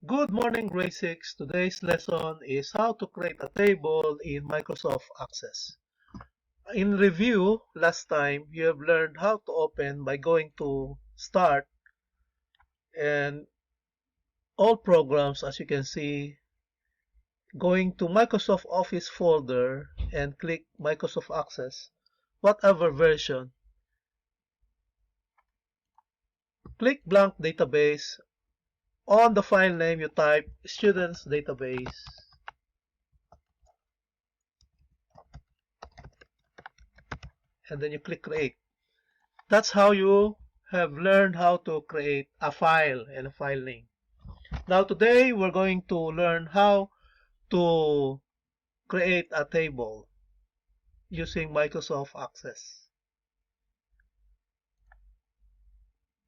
Good morning, grade 6. Today's lesson is how to create a table in Microsoft Access. In review, last time you have learned how to open by going to Start and all programs, as you can see, going to Microsoft Office folder and click Microsoft Access, whatever version. Click blank database. On the file name, you type students database. And then you click create. That's how you have learned how to create a file and a file name. Now today we're going to learn how to create a table using Microsoft Access.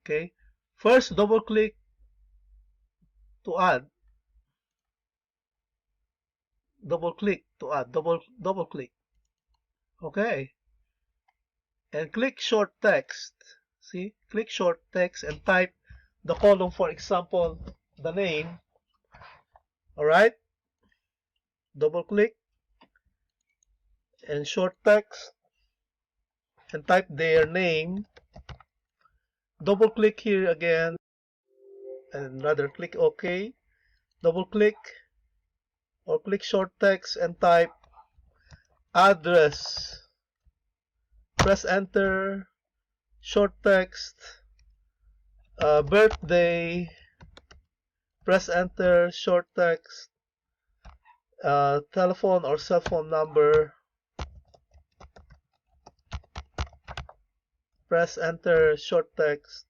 Okay, first double click to add. Double click to add. Double click. Okay, and click short text. See, click short text and type the column, for example, the name. All right, double click and short text and type their name. Double click here again and rather click OK. Double click or click short text and type address. Press enter. Short text, birthday. Press enter. Short text, telephone or cell phone number. Press enter. Short text,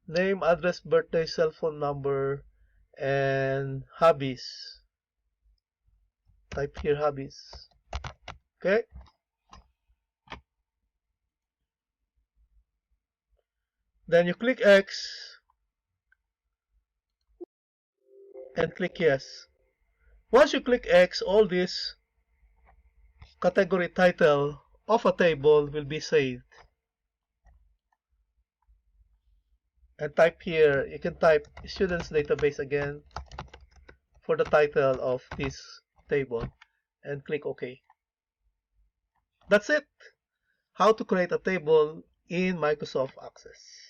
name, address, birthday, cell phone number, and hobbies. Type here hobbies. Okay. Then you click X and click yes. Once you click X, all this category title of a table will be saved. And type here, you can type students database again for the title of this table and click OK. That's it. How to create a table in Microsoft Access.